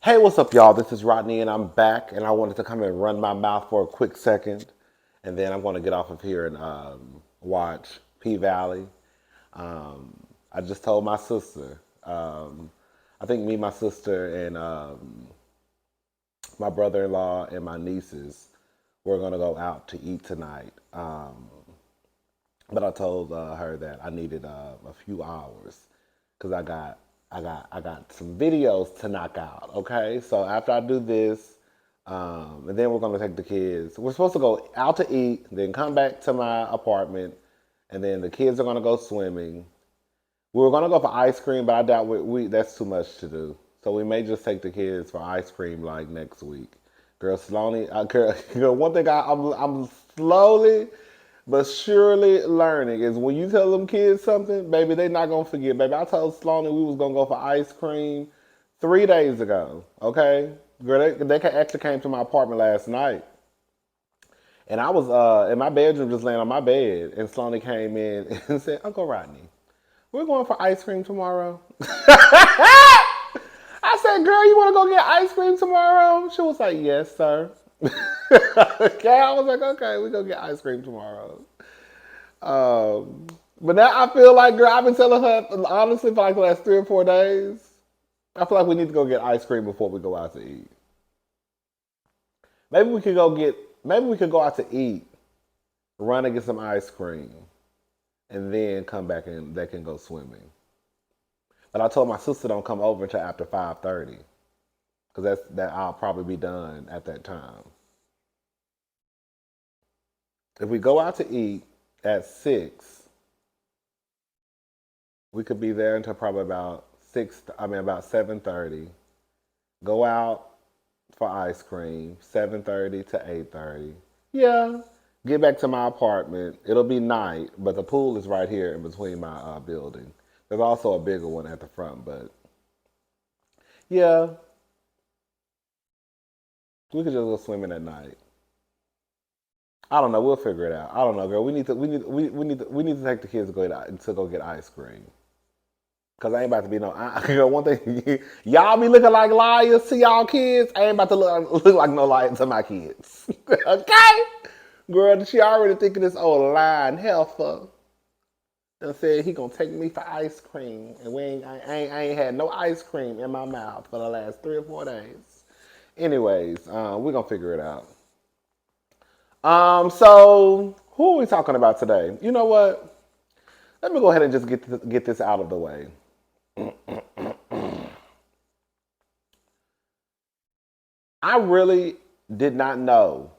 Hey, what's up, y'all? This is Rodney, and I'm back. And I wanted to come and run my mouth for a quick second, and then I'm going to get off of here and watch P Valley. I just told my sister. I think me, my sister, and my brother-in-law and my nieces were going to go out to eat tonight. But I told her that I needed a few hours because I got some videos to knock out. Okay, so after I do this, and then we're gonna take the kids. We're supposed to go out to eat, then come back to my apartment, and then the kids are gonna go swimming. We were gonna go for ice cream, but I doubt we that's too much to do. So we may just take the kids for ice cream like next week. Girl, slowly, girl, one thing I'm slowly but surely learning is when you tell them kids something, baby, they not gonna forget. Baby, I told Sloan we was gonna go for ice cream 3 days ago. Okay, girl, they actually came to my apartment last night, and I was in my bedroom just laying on my bed, and Sloan came in and said, "Uncle Rodney, we're going for ice cream tomorrow." I said, "Girl, you want to go get ice cream tomorrow?" She was like, "Yes, sir." Okay, I was like, "Okay, we go get ice cream tomorrow." Um, but now I feel like, girl, I've been telling her honestly for like the last 3 or 4 days. I feel like we need to go get ice cream before we go out to eat. Maybe we could go get. Maybe we could go out to eat, run and get some ice cream, and then come back and they can go swimming. But I told my sister don't come over until after 5:30, because that I'll probably be done at that time. If we go out to eat at 6, we could be there until probably about 6. I mean about 7:30. Go out for ice cream 7:30 to 8:30. Yeah. Get back to my apartment. It'll be night, but the pool is right here in between my building. There's also a bigger one at the front, but yeah, we could just go swimming at night. I don't know. We'll figure it out. I don't know, girl. We need to take the kids to go get ice cream. Cause I ain't about to be no. Girl, one thing, y'all be looking like liars to y'all kids. I ain't about to look like no liar to my kids. Okay, girl. She already thinking this old lying heifer and said he gonna take me for ice cream, and I ain't had no ice cream in my mouth for the last 3 or 4 days. Anyways, we're gonna figure it out. So who are we talking about today? You know what? Let me go ahead and just get this out of the way. I really did not know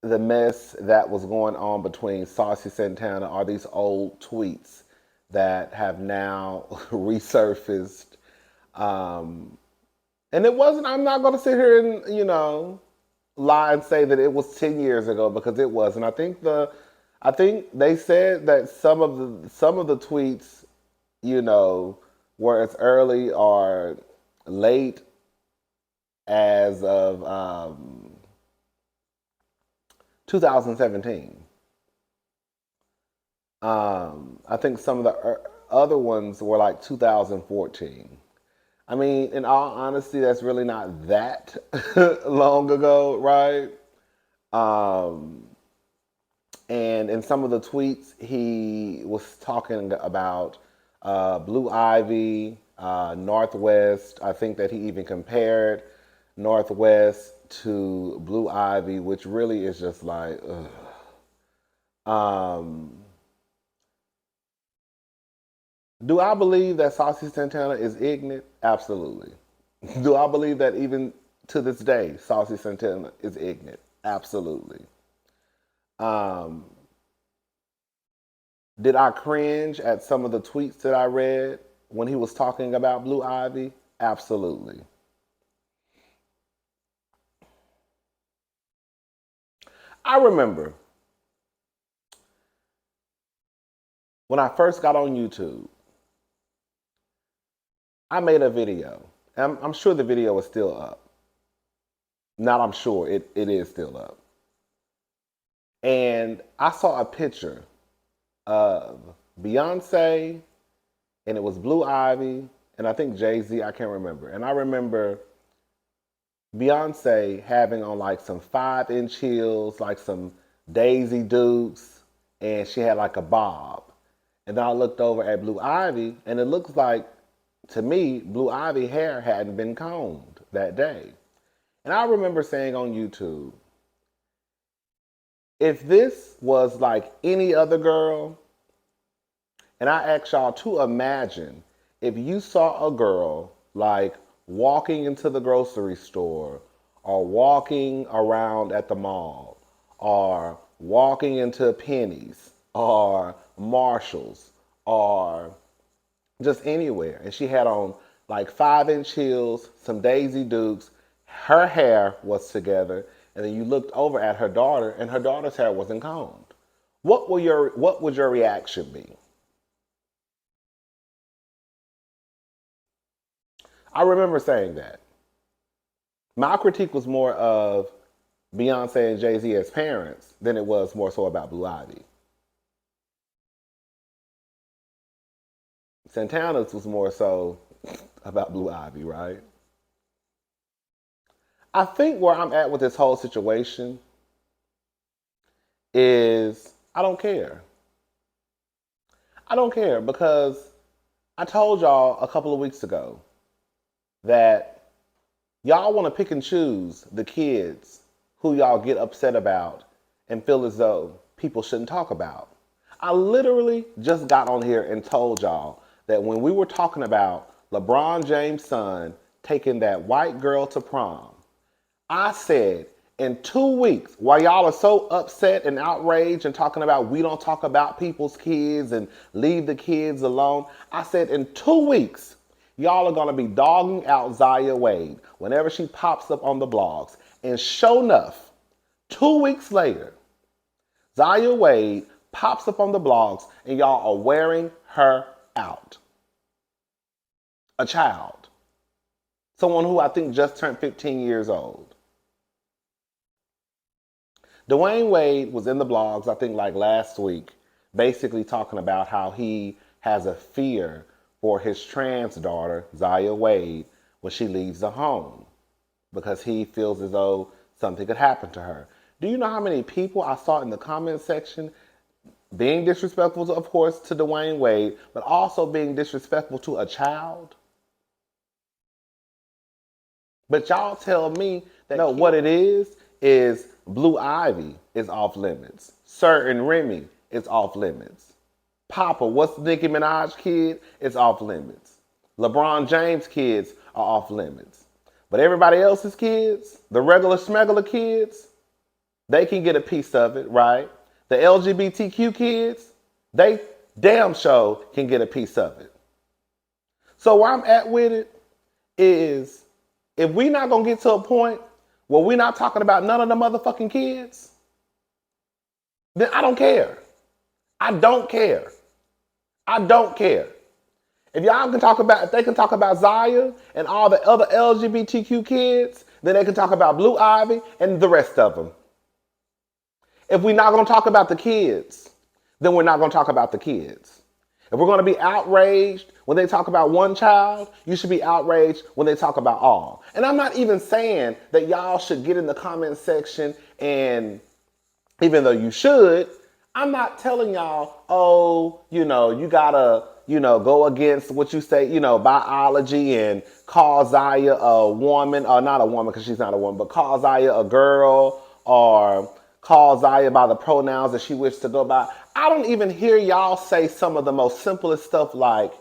the mess that was going on between Saucy Santana or these old tweets that have now resurfaced. Um, and it wasn't, I'm not going to sit here and, lie and say that it was 10 years ago because it wasn't. I think they said that some of the tweets, were as early or late as of 2017. I think some of the other ones were like 2014. I mean, in all honesty, that's really not that long ago, right? Um, and in some of the tweets, he was talking about Blue Ivy, Northwest. I think that he even compared Northwest to Blue Ivy, which really is just like, ugh. Do I believe that Saucy Santana is ignorant? Absolutely. Do I believe that even to this day, Saucy Santana is ignorant? Absolutely. Um, did I cringe at some of the tweets that I read when he was talking about Blue Ivy? Absolutely. I remember when I first got on YouTube, I made a video. I'm sure the video is still up. Not I'm sure, it is still up. And I saw a picture of Beyonce, and it was Blue Ivy, and I think Jay-Z, I can't remember. And I remember Beyonce having on like some 5-inch heels, like some Daisy Dukes, and she had like a bob. And then I looked over at Blue Ivy, and it looks like, to me, Blue Ivy hair hadn't been combed that day. And I remember saying on YouTube, if this was like any other girl, and I ask y'all to imagine if you saw a girl like walking into the grocery store or walking around at the mall or walking into Penny's or Marshall's or just anywhere, and she had on like 5-inch heels, some Daisy Dukes, her hair was together, and then you looked over at her daughter and her daughter's hair wasn't combed. What would your reaction be? I remember saying that. My critique was more of Beyonce and Jay-Z as parents than it was more so about Blue Ivy. Santana's was more so about Blue Ivy, right? I think where I'm at with this whole situation is I don't care. I don't care because I told y'all a couple of weeks ago that y'all want to pick and choose the kids who y'all get upset about and feel as though people shouldn't talk about. I literally just got on here and told y'all that when we were talking about LeBron James' son taking that white girl to prom, I said in 2 weeks, while y'all are so upset and outraged and talking about we don't talk about people's kids and leave the kids alone, I said in 2 weeks, y'all are going to be dogging out Zaya Wade whenever she pops up on the blogs. And sure enough, 2 weeks later, Zaya Wade pops up on the blogs and y'all are wearing her out. A child. Someone who I think just turned 15 years old. Dwayne Wade was in the blogs, I think like last week, basically talking about how he has a fear for his trans daughter, Zaya Wade, when she leaves the home because he feels as though something could happen to her. Do you know how many people I saw in the comment section being disrespectful, of course, to Dwayne Wade, but also being disrespectful to a child? But y'all tell me that no, what it is Blue Ivy is off limits. Sir and Remy is off limits. Papa, what's Nicki Minaj kid? It's off limits. LeBron James kids are off limits. But everybody else's kids, the regular smuggler kids, they can get a piece of it, right? The LGBTQ kids, they damn sure can get a piece of it. So where I'm at with it is, if we not gonna get to a point where we're not talking about none of the motherfucking kids, then I don't care. I don't care. I don't care. If y'all can talk about, if they can talk about Zaya and all the other LGBTQ kids, then they can talk about Blue Ivy and the rest of them. If we're not gonna talk about the kids, then we're not gonna talk about the kids. If we're gonna be outraged when they talk about one child, you should be outraged when they talk about all. And I'm not even saying that y'all should get in the comment section and, even though you should, I'm not telling y'all, oh, you gotta, go against what you say, biology and call Zaya a woman, or not a woman because she's not a woman, but call Zaya a girl, or call Zaya by the pronouns that she wishes to go by. I don't even hear y'all say some of the most simplest stuff like,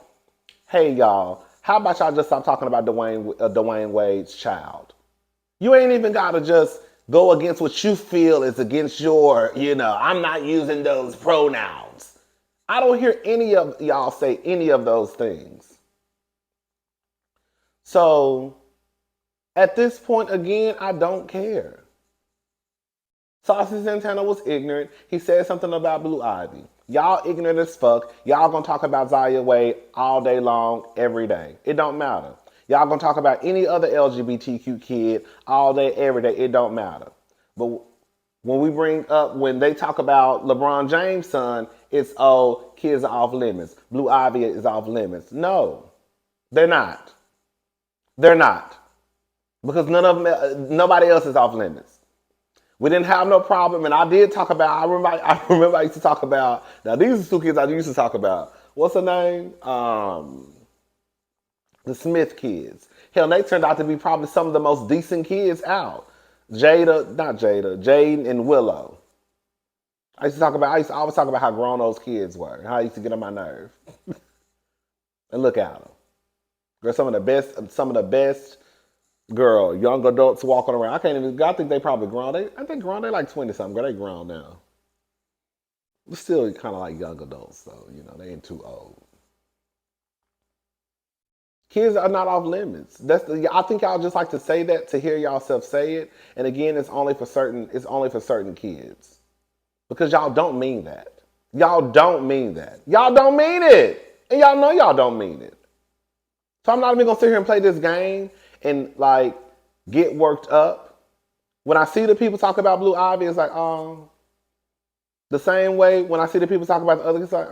hey, y'all, how about y'all just stop talking about Dwayne Wade's child? You ain't even got to just go against what you feel is against your, I'm not using those pronouns. I don't hear any of y'all say any of those things. So at this point, again, I don't care. Saucy Santana was ignorant. He said something about Blue Ivy. Y'all ignorant as fuck. Y'all gonna talk about Zaya Wade all day long, every day. It don't matter. Y'all gonna talk about any other LGBTQ kid all day, every day. It don't matter. But when they talk about LeBron James' son, it's, oh, kids are off limits. Blue Ivy is off limits. No, they're not. They're not. because nobody else is off limits. We didn't have no problem, and I did talk about. I remember I used to talk about. Now these are two kids I used to talk about. What's her name? The Smith kids. Hell, they turned out to be probably some of the most decent kids out. Jade and Willow. I used to always talk about how grown those kids were, and how I used to get on my nerve. And look at them. They're some of the best girl, young adults walking around. I think they probably grown. I think grown, they like 20 something. They grown now. But still kind of like young adults, though. They ain't too old. Kids are not off limits. I think y'all just like to say that to hear yourself say it. And again, it's only for certain kids. Because y'all don't mean that. Y'all don't mean that. Y'all don't mean it. And y'all know y'all don't mean it. So I'm not even gonna sit here and play this game and like get worked up. When I see the people talk about Blue Ivy, it's like, the same way when I see the people talk about the other, it's like,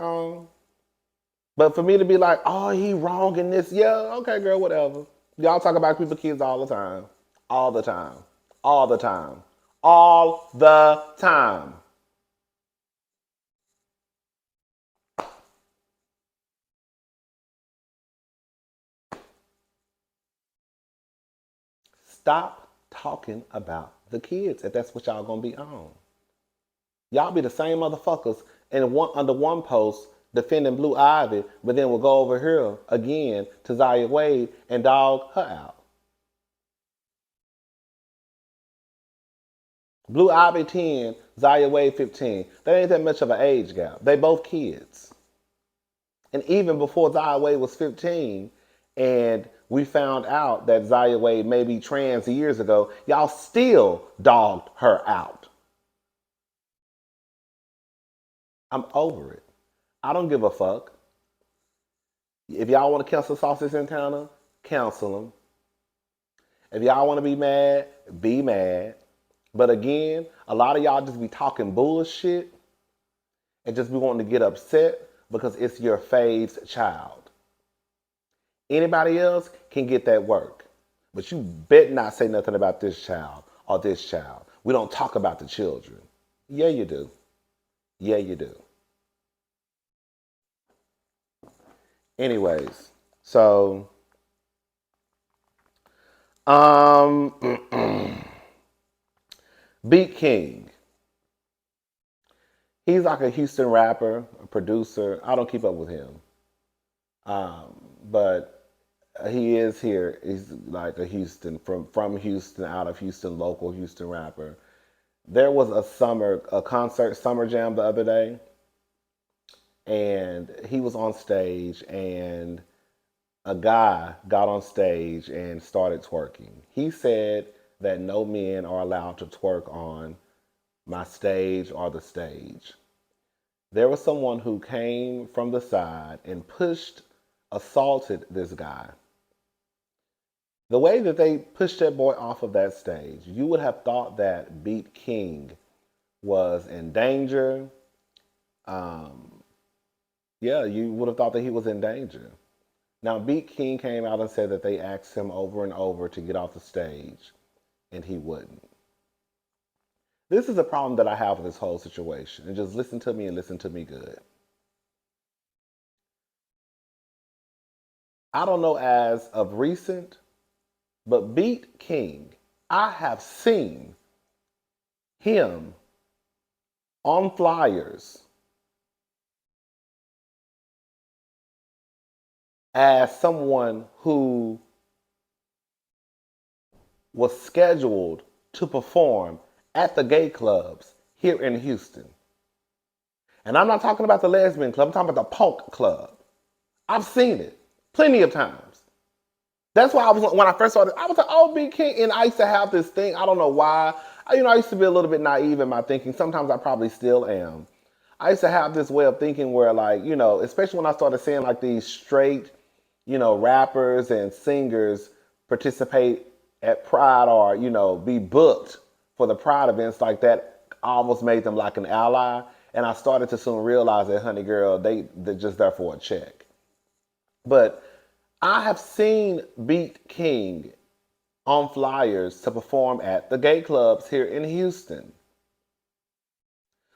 But for me to be like, oh, he wrong in this, yeah, okay, girl, whatever. Y'all talk about people, kids all the time. All the time. All the time. All the time. Stop talking about the kids if that's what y'all gonna be on. Y'all be the same motherfuckers under one post defending Blue Ivy, but then we'll go over here again to Zaya Wade and dog her out. Blue Ivy 10, Zaya Wade 15. That ain't that much of an age gap. They both kids. And even before Zaya Wade was 15, and we found out that Zaya Wade may be trans years ago, y'all still dogged her out. I'm over it. I don't give a fuck. If y'all want to cancel Saucy Santana, cancel him. If y'all want to be mad, be mad. But again, a lot of y'all just be talking bullshit and just be wanting to get upset because it's your fave's child. Anybody else can get that work. But you bet not say nothing about this child or this child. We don't talk about the children. Yeah, you do. Yeah, you do. Anyways, so BeatKing. He's like a Houston rapper, a producer. I don't keep up with him. But he is here. He's like a Houston, from Houston, out of Houston, local Houston rapper. There was a concert, Summer Jam the other day. And he was on stage and a guy got on stage and started twerking. He said that no men are allowed to twerk on my stage or the stage. There was someone who came from the side and assaulted this guy. The way that they pushed that boy off of that stage, you would have thought that BeatKing was in danger. Yeah, you would have thought that he was in danger. Now, BeatKing came out and said that they asked him over and over to get off the stage, and he wouldn't. This is a problem that I have with this whole situation, and just listen to me and listen to me good. I don't know as of recent, but BeatKing, I have seen him on flyers as someone who was scheduled to perform at the gay clubs here in Houston. And I'm not talking about the lesbian club, I'm talking about the punk club. I've seen it plenty of times. That's why when I first saw it, I was like, oh, BeatKing. And I used to have this thing, I don't know why. I used to be a little bit naive in my thinking. Sometimes I probably still am. I used to have this way of thinking where, like, especially when I started seeing like these straight, rappers and singers participate at Pride or, be booked for the Pride events like that, almost made them like an ally. And I started to soon realize that, honey girl, they're just there for a check. But I have seen BeatKing on flyers to perform at the gay clubs here in Houston.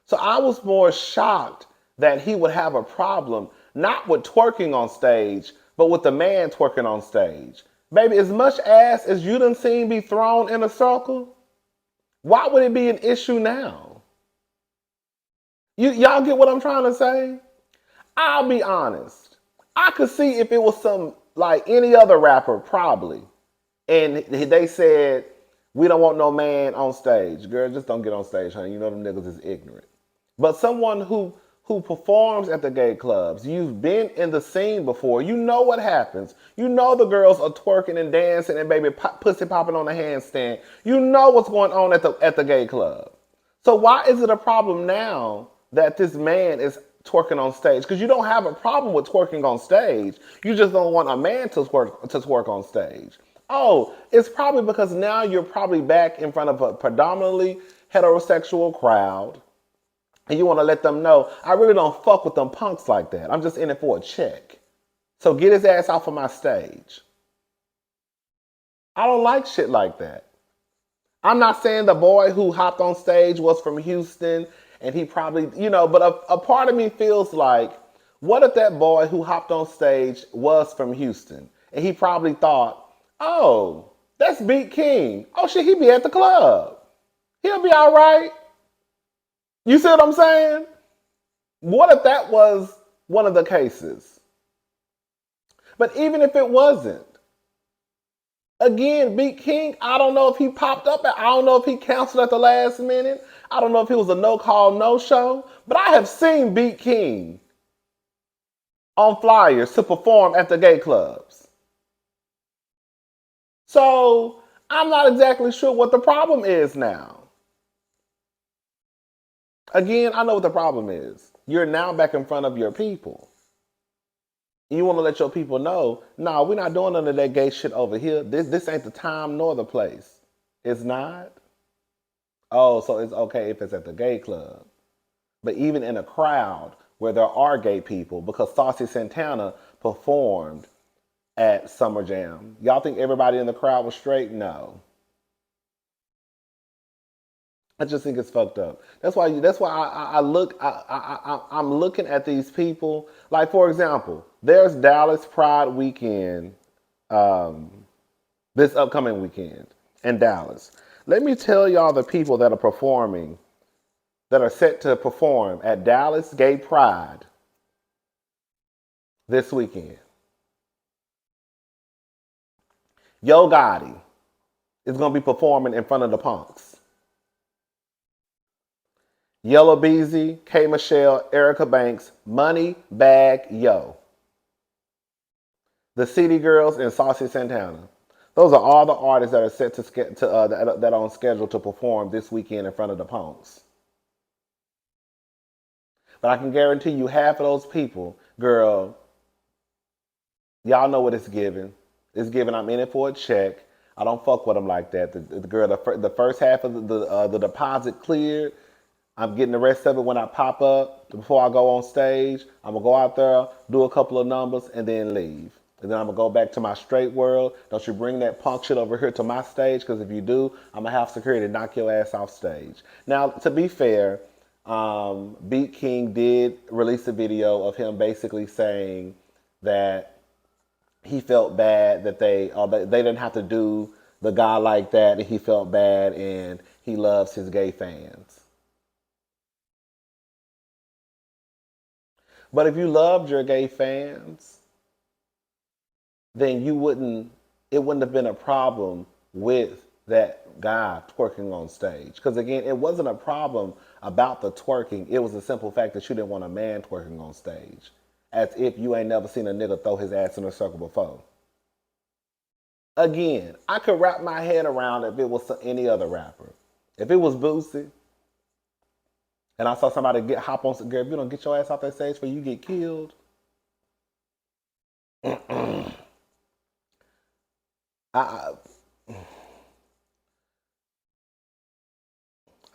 So I was more shocked that he would have a problem, not with twerking on stage, but with the man twerking on stage. Baby, as much ass as you done seen be thrown in a circle, why would it be an issue now? Y'all get what I'm trying to say? I'll be honest. I could see if it was some, like any other rapper, probably. And they said, we don't want no man on stage. Girl, just don't get on stage, honey. You know them niggas is ignorant. But someone who performs at the gay clubs, you've been in the scene before, you know what happens. You know the girls are twerking and dancing and baby pussy popping on the handstand. You know what's going on at the gay club. So why is it a problem now that this man is twerking on stage? Because you don't have a problem with twerking on stage. You just don't want a man to twerk on stage. Oh, it's probably because now you're probably back in front of a predominantly heterosexual crowd. And you want to let them know, I really don't fuck with them punks like that. I'm just in it for a check. So get his ass off of my stage. I don't like shit like that. I'm not saying the boy who hopped on stage was from Houston and he probably, but a part of me feels like, what if that boy who hopped on stage was from Houston and he probably thought, oh, that's BeatKing. Oh shit, he be at the club. He'll be all right. You see what I'm saying? What if that was one of the cases? But even if it wasn't, again, BeatKing, I don't know if he popped up. I don't know if he canceled at the last minute. I don't know if he was a no-call, no-show. But I have seen BeatKing on flyers to perform at the gay clubs. So I'm not exactly sure what the problem is now. Again, I know what the problem is. You're now back in front of your people. You want to let your people know, no, we're not doing none of that gay shit over here. This ain't the time nor the place. It's not? Oh, so it's okay if it's at the gay club. But even in a crowd where there are gay people, because Saucy Santana performed at Summer Jam, y'all think everybody in the crowd was straight? No. I just think it's fucked up. That's why I'm looking at these people. Like, for example, there's Dallas Pride weekend, this upcoming weekend in Dallas. Let me tell y'all the people that are set to perform at Dallas Gay Pride this weekend. Yo Gotti is going to be performing in front of the punks. Yellow Beezy, K. Michelle, Erica Banks, Money Bag Yo. The City Girls, and Saucy Santana. Those are all the artists that are set that are on schedule to perform this weekend in front of the punks. But I can guarantee you half of those people, girl, y'all know what it's giving. It's giving I'm in it for a check. I don't fuck with them like that. The first half of the deposit cleared. I'm getting the rest of it when I pop up. Before I go on stage, I'm going to go out there, do a couple of numbers, and then leave. And then I'm going to go back to my straight world. Don't you bring that punk shit over here to my stage, because if you do, I'm going to have security knock your ass off stage. Now, to be fair, BeatKing did release a video of him basically saying that he felt bad that they didn't have to do the guy like that, and he felt bad, and he loves his gay fans. But if you loved your gay fans, then it wouldn't have been a problem with that guy twerking on stage. Because again, it wasn't a problem about the twerking. It was the simple fact that you didn't want a man twerking on stage. As if you ain't never seen a nigga throw his ass in a circle before. Again, I could wrap my head around if it was any other rapper. If it was Boosie, and I saw somebody hop on, girl, if you don't get your ass off that stage before you get killed. I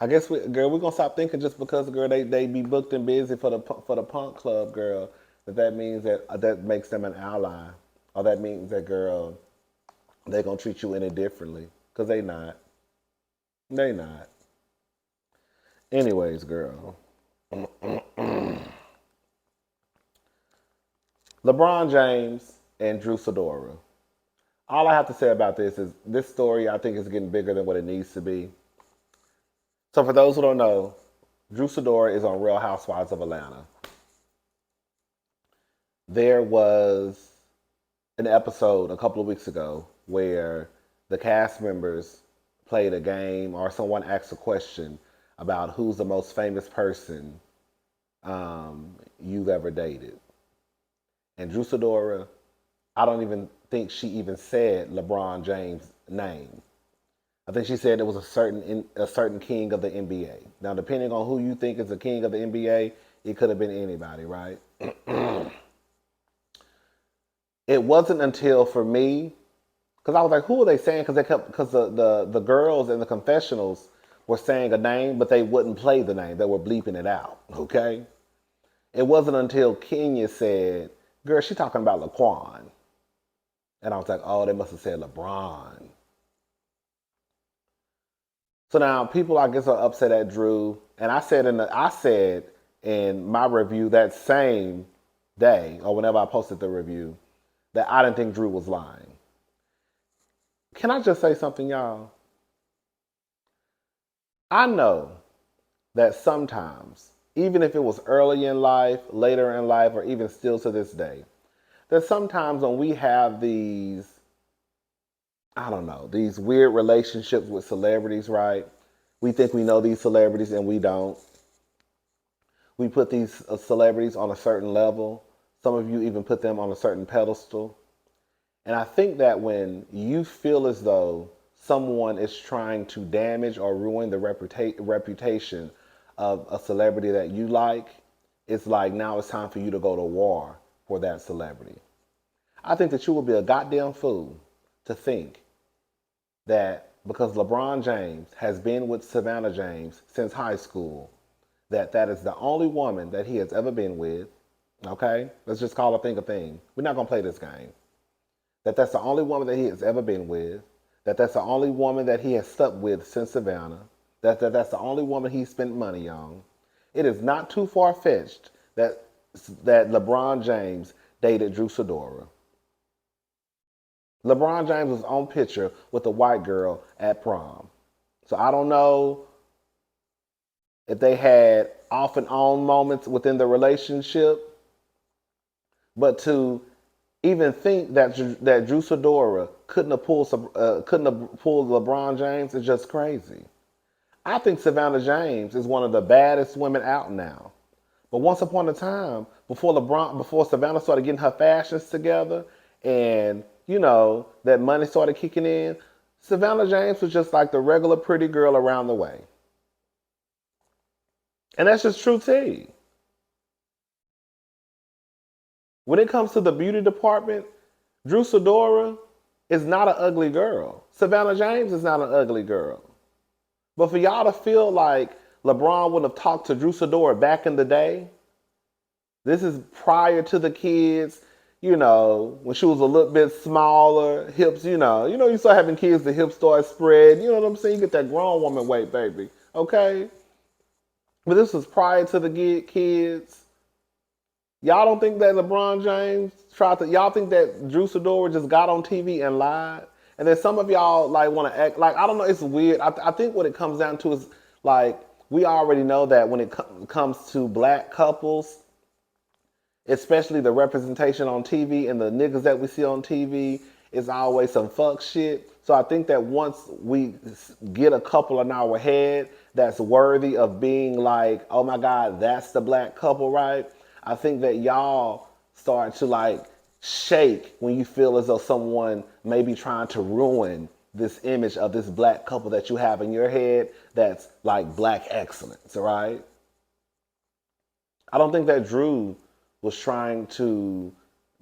guess we're gonna stop thinking just because, girl, they be booked and busy for the punk club, girl, that means that makes them an ally, or that means that, girl, they gonna treat you any differently. Because they not. They not. Anyways, girl. LeBron James and Drew Sidora. All I have to say about this is this story, I think, is getting bigger than what it needs to be. So for those who don't know, Drew Sidora is on Real Housewives of Atlanta. There was an episode a couple of weeks ago where the cast members played a game or someone asked a question about who's the most famous person you've ever dated. And Drew Sidora, I don't even think she even said LeBron James' name. I think she said it was a certain king of the NBA. Now, depending on who you think is the king of the NBA, it could have been anybody, right? It wasn't until for me, because I was like, who are they saying? Because the girls in the confessionals were saying a name, but they wouldn't play the name. They were bleeping it out, okay? It wasn't until Kenya said, girl, she talking about Laquan. And I was like, oh, they must have said LeBron. So now people, I guess, are upset at Drew. And I said in my review that same day, or whenever I posted the review, that I didn't think Drew was lying. Can I just say something, y'all? I know that sometimes, even if it was early in life, later in life, or even still to this day, that sometimes when we have these, I don't know, these weird relationships with celebrities, right? We think we know these celebrities and we don't. We put these celebrities on a certain level. Some of you even put them on a certain pedestal. And I think that when you feel as though someone is trying to damage or ruin the reputation of a celebrity that you like, it's like now it's time for you to go to war for that celebrity. I think that you will be a goddamn fool to think that because LeBron James has been with Savannah James since high school, that is the only woman that he has ever been with. Okay? Let's just call a thing a thing. We're not going to play this game. That's the only woman that he has ever been with. That's the only woman that he has slept with since Savannah. That's the only woman he spent money on. It is not too far-fetched that LeBron James dated Drew Sidora. LeBron James was on picture with a white girl at prom. So I don't know if they had off and on moments within the relationship, but to even think that Drew Sidora couldn't have pulled LeBron James is just crazy. I think Savannah James is one of the baddest women out now. But once upon a time, before Savannah started getting her fashions together, and that money started kicking in, Savannah James was just like the regular pretty girl around the way. And that's just true tea. When it comes to the beauty department, Drew Sidora is not an ugly girl. Savannah James is not an ugly girl. But for y'all to feel like LeBron wouldn't have talked to Drew Sidora back in the day, this is prior to the kids, when she was a little bit smaller, hips, you start having kids, the hips start spread, you know what I'm saying? You get that grown woman weight, baby, okay? But this was prior to the kids. Y'all don't think that LeBron James y'all think that Drew Sidora just got on TV and lied? And then some of y'all want to act like, I don't know, it's weird. I think what it comes down to is we already know that when it comes to black couples, especially the representation on TV and the niggas that we see on TV, it's always some fuck shit. So I think that once we get a couple in our head that's worthy of being like, oh my God, that's the black couple, right? I think that y'all start to shake when you feel as though someone may be trying to ruin this image of this black couple that you have in your head that's like black excellence, right? I don't think that Drew was trying to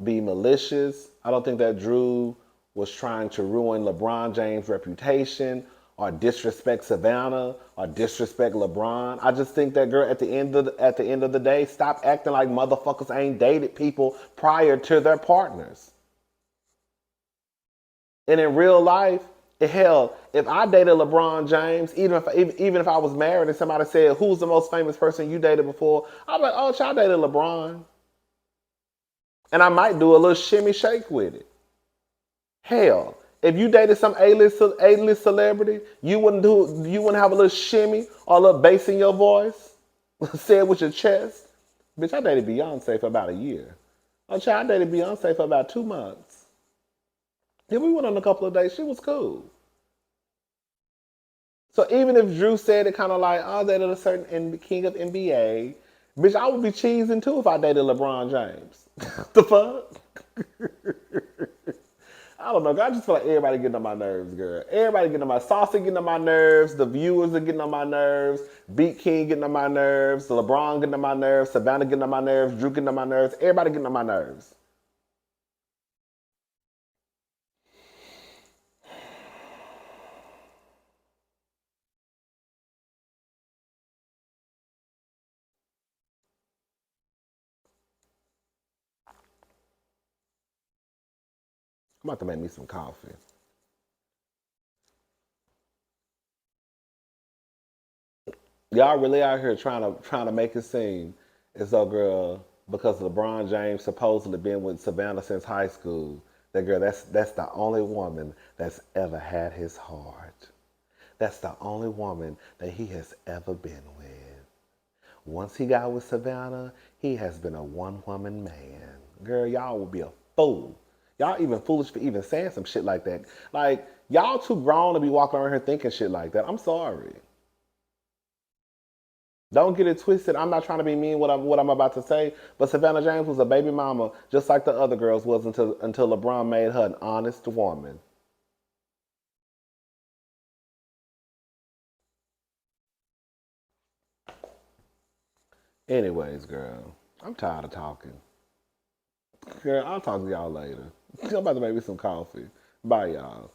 be malicious. I don't think that Drew was trying to ruin LeBron James' reputation or disrespect Savannah or disrespect LeBron. I just think that girl, at the end of the day, stop acting like motherfuckers ain't dated people prior to their partners. And in real life, Hell, if I dated LeBron James, even if I was married and somebody said, "Who's the most famous person you dated before?" I'm like, "Oh, child, I dated LeBron," and I might do a little shimmy shake with it. Hell, if you dated some A-list celebrity, you wouldn't have a little shimmy or a little bass in your voice, say it with your chest. Bitch, I dated Beyonce for about a year. Oh, child, I dated Beyonce for about 2 months. Yeah, we went on a couple of dates. She was cool. So even if Drew said it kind of like, oh, dated a certain king of NBA, bitch, I would be cheesing too if I dated LeBron James. The fuck? I don't know. I just feel like everybody getting on my nerves, girl. Everybody getting on my Saucy getting on my nerves. The viewers are getting on my nerves. BeatKing getting on my nerves. LeBron getting on my nerves. Savannah getting on my nerves. Drew getting on my nerves. Everybody getting on my nerves. I'm about to make me some coffee. Y'all really out here trying to make it seem as though, girl, because LeBron James supposedly been with Savannah since high school, that girl, that's the only woman that's ever had his heart. That's the only woman that he has ever been with. Once he got with Savannah, he has been a one-woman man. Girl, y'all would be a fool. Y'all even foolish for even saying some shit like that. Like, y'all too grown to be walking around here thinking shit like that. I'm sorry. Don't get it twisted. I'm not trying to be mean what I'm about to say, but Savannah James was a baby mama just like the other girls was until LeBron made her an honest woman. Anyways, girl, I'm tired of talking. Girl, I'll talk to y'all later. I'm about to make me some coffee. Bye, y'all.